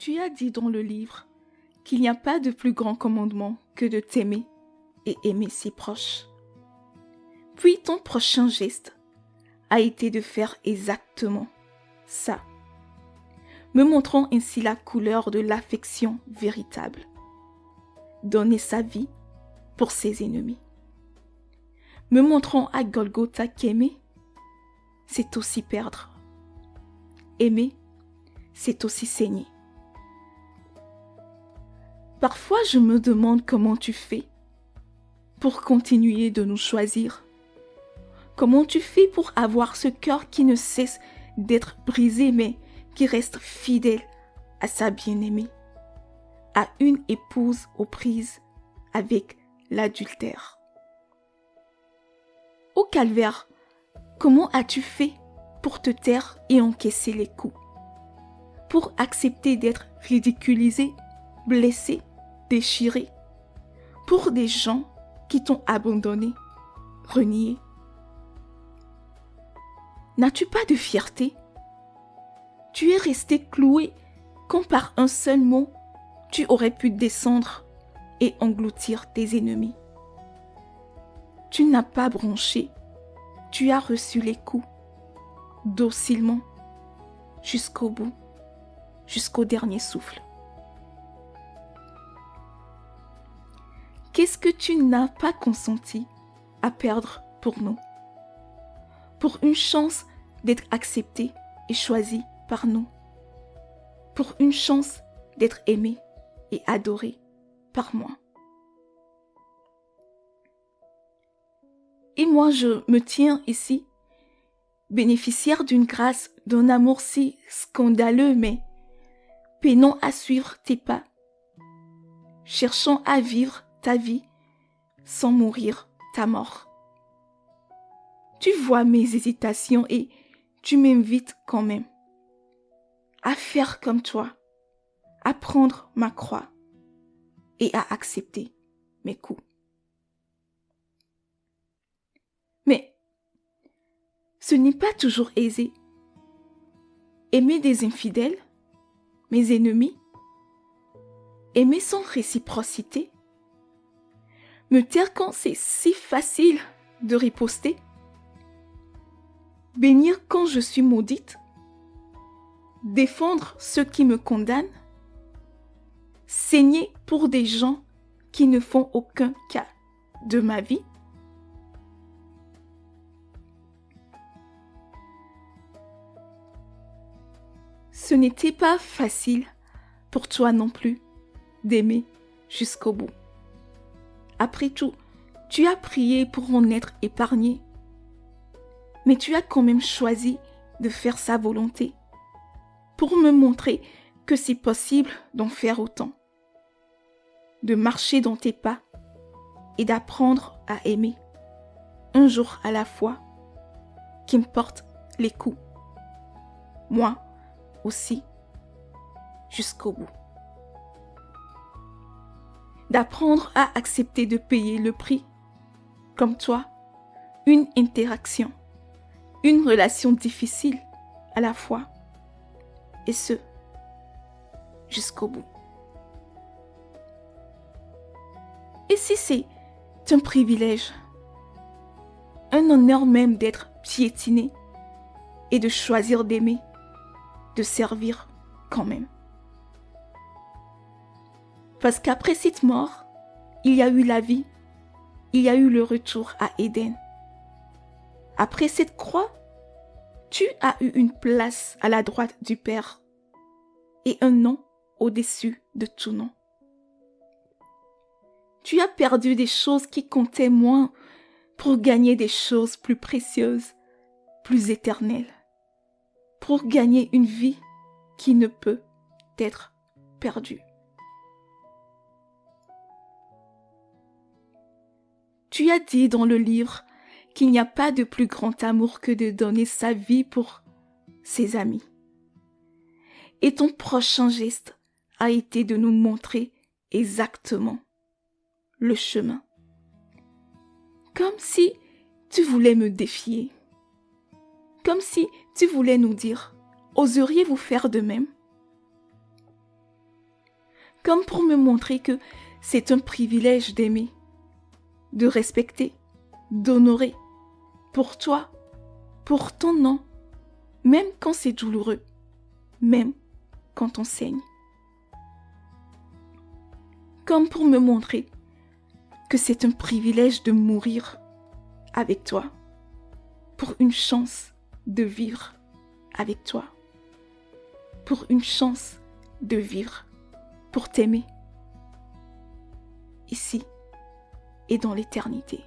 Tu as dit dans le livre qu'il n'y a pas de plus grand commandement que de t'aimer et aimer ses proches. Puis ton prochain geste a été de faire exactement ça, me montrant ainsi la couleur de l'affection véritable. Donner sa vie pour ses ennemis. Me montrant à Golgotha qu'aimer, c'est aussi perdre. Aimer, c'est aussi saigner. Parfois, je me demande comment tu fais pour continuer de nous choisir. Comment tu fais pour avoir ce cœur qui ne cesse d'être brisé, mais qui reste fidèle à sa bien-aimée, à une épouse aux prises avec l'adultère. Au calvaire, comment as-tu fait pour te taire et encaisser les coups? Pour accepter d'être ridiculisé, blessé, déchiré, pour des gens qui t'ont abandonné, renié. N'as-tu pas de fierté? Tu es resté cloué quand par un seul mot, tu aurais pu descendre et engloutir tes ennemis. Tu n'as pas bronché, tu as reçu les coups, docilement, jusqu'au bout, jusqu'au dernier souffle. Qu'est-ce que tu n'as pas consenti à perdre pour nous? Pour une chance d'être accepté et choisi par nous. Pour une chance d'être aimé et adoré par moi. Et moi, je me tiens ici, bénéficiaire d'une grâce, d'un amour si scandaleux, mais peinant à suivre tes pas, cherchant à vivre ta vie sans mourir ta mort. Tu vois mes hésitations et tu m'invites quand même à faire comme toi, à prendre ma croix et à accepter mes coups. Mais ce n'est pas toujours aisé. Aimer des infidèles, mes ennemis, aimer sans réciprocité, me taire quand c'est si facile de riposter, bénir quand je suis maudite, défendre ceux qui me condamnent, saigner pour des gens qui ne font aucun cas de ma vie. Ce n'était pas facile pour toi non plus d'aimer jusqu'au bout. Après tout, tu as prié pour en être épargné, mais tu as quand même choisi de faire sa volonté pour me montrer que c'est possible d'en faire autant, de marcher dans tes pas et d'apprendre à aimer, un jour à la fois, qu'importe les coups. Moi aussi, jusqu'au bout. D'apprendre à accepter de payer le prix, comme toi, une interaction, une relation difficile à la fois, et ce, jusqu'au bout. Et si c'est un privilège, un honneur même d'être piétiné et de choisir d'aimer, de servir quand même. Parce qu'après cette mort, il y a eu la vie, il y a eu le retour à Éden. Après cette croix, tu as eu une place à la droite du Père et un nom au-dessus de tout nom. Tu as perdu des choses qui comptaient moins pour gagner des choses plus précieuses, plus éternelles, pour gagner une vie qui ne peut être perdue. Tu as dit dans le livre qu'il n'y a pas de plus grand amour que de donner sa vie pour ses amis. Et ton prochain geste a été de nous montrer exactement le chemin. Comme si tu voulais me défier. Comme si tu voulais nous dire, oseriez-vous faire de même? comme pour me montrer que c'est un privilège d'aimer, de respecter, d'honorer, pour toi, pour ton nom, même quand c'est douloureux, même quand on saigne. Comme pour me montrer que c'est un privilège de mourir avec toi, pour une chance de vivre avec toi, pour une chance de vivre, pour t'aimer, ici et dans l'éternité.